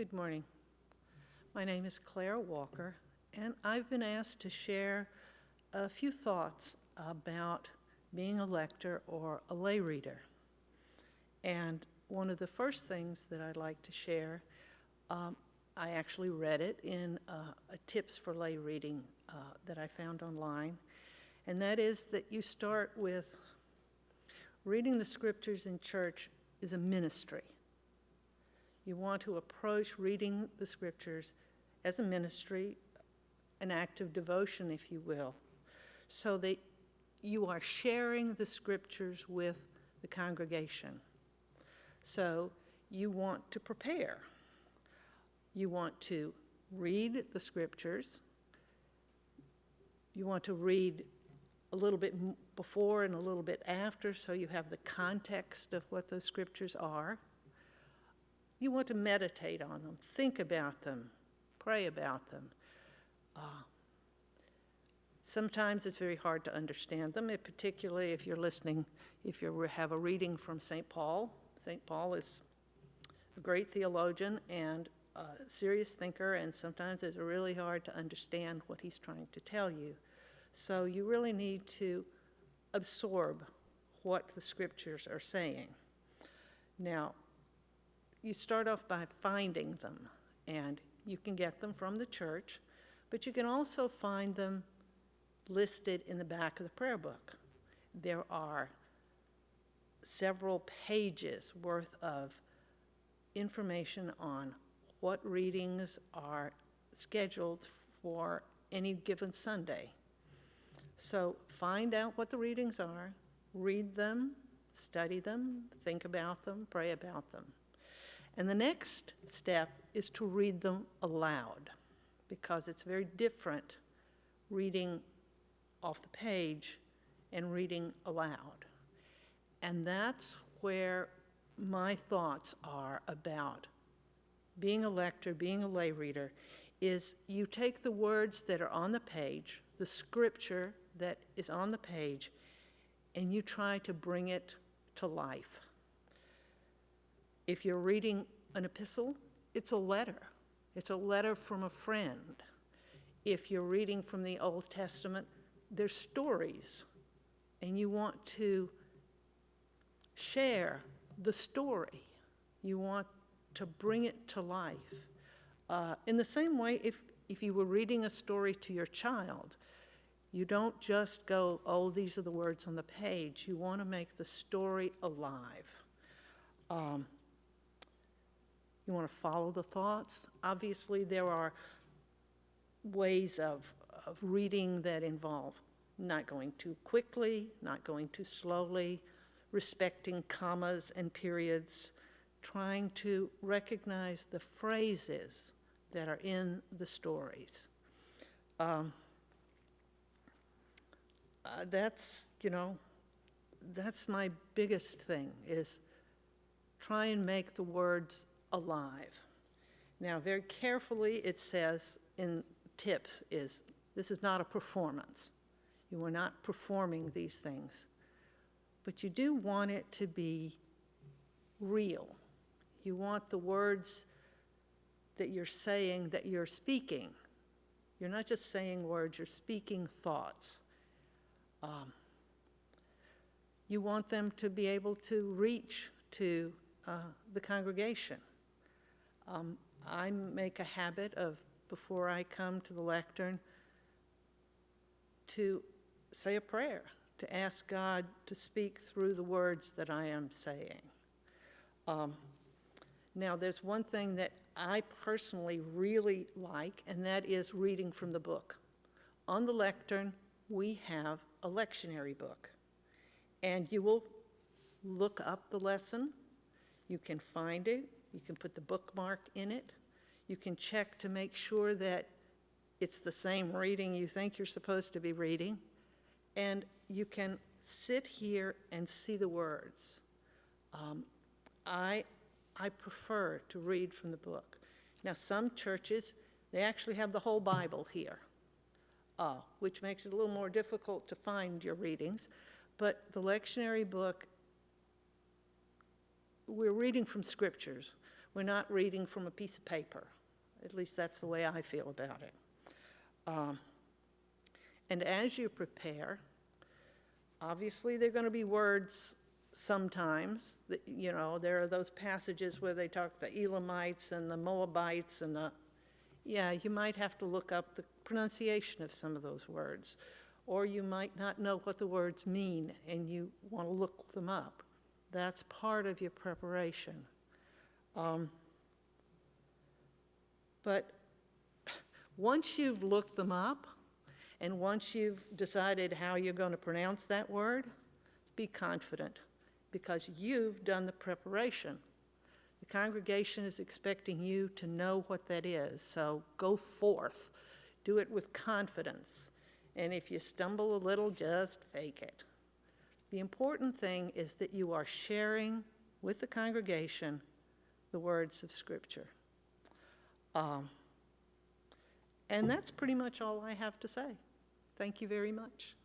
Good morning. My name is Claire Walker, and I've been asked to share a few thoughts about being a lector or a lay reader. And one of the first things that I'd like to share, I actually read it in a tips for lay reading that I found online, and that is that you start with reading the scriptures in church is a ministry. You want to approach reading the scriptures as a ministry, an act of devotion, if you will, so that you are sharing the scriptures with the congregation. So you want to prepare. You want to read the scriptures. You want to read a little bit before and a little bit after, so you have the context of what those scriptures are. You want to meditate on them, think about them, pray about them. Sometimes it's very hard to understand them, particularly if you're listening, if you have a reading from St. Paul. St. Paul is a great theologian and a serious thinker, and sometimes it's really hard to understand what he's trying to tell you. So you really need to absorb what the scriptures are saying. Now, you start off by finding them, and you can get them from the church, but you can also find them listed in the back of the prayer book. There are several pages worth of information on what readings are scheduled for any given Sunday. So find out what the readings are, read them, study them, think about them, pray about them. And the next step is to read them aloud, because it's very different reading off the page and reading aloud. And that's where my thoughts are about being a lector, being a lay reader, is you take the words that are on the page, the scripture that is on the page, and you try to bring it to life. If you're reading an epistle, it's a letter. It's a letter from a friend. If you're reading from the Old Testament, there's stories, and you want to share the story. You want to bring it to life. In the same way, if you were reading a story to your child, you don't just go, oh, these are the words on the page. You want to make the story alive. You want to follow the thoughts. Obviously, there are ways of reading that involve not going too quickly, not going too slowly, respecting commas and periods, trying to recognize the phrases that are in the stories. That's my biggest thing, is try and make the words alive. Now, very carefully, it says in tips this is not a performance. You are not performing these things. But you do want it to be real. You want the words that you're saying, that you're speaking. You're not just saying words, you're speaking thoughts. You want them to be able to reach to the congregation. I make a habit of, before I come to the lectern, to say a prayer, to ask God to speak through the words that I am saying. Now, there's one thing that I personally really like, and that is reading from the book. On the lectern, we have a lectionary book, and you will look up the lesson. You can find it. You can put the bookmark in it. You can check to make sure that it's the same reading you think you're supposed to be reading. And you can sit here and see the words. I prefer to read from the book. Now, some churches, they actually have the whole Bible here, which makes it a little more difficult to find your readings. But the lectionary book, we're reading from scriptures. We're not reading from a piece of paper. At least that's the way I feel about it. And as you prepare, obviously there are going to be words sometimes that, you know, there are those passages where they talk the Elamites and the Moabites and yeah, you might have to look up the pronunciation of some of those words. Or you might not know what the words mean and you want to look them up. That's part of your preparation. But once you've looked them up and once you've decided how you're going to pronounce that word, be confident because you've done the preparation. The congregation is expecting you to know what that is, so go forth. Do it with confidence. And if you stumble a little, just fake it. The important thing is that you are sharing with the congregation the words of Scripture. And that's pretty much all I have to say. Thank you very much.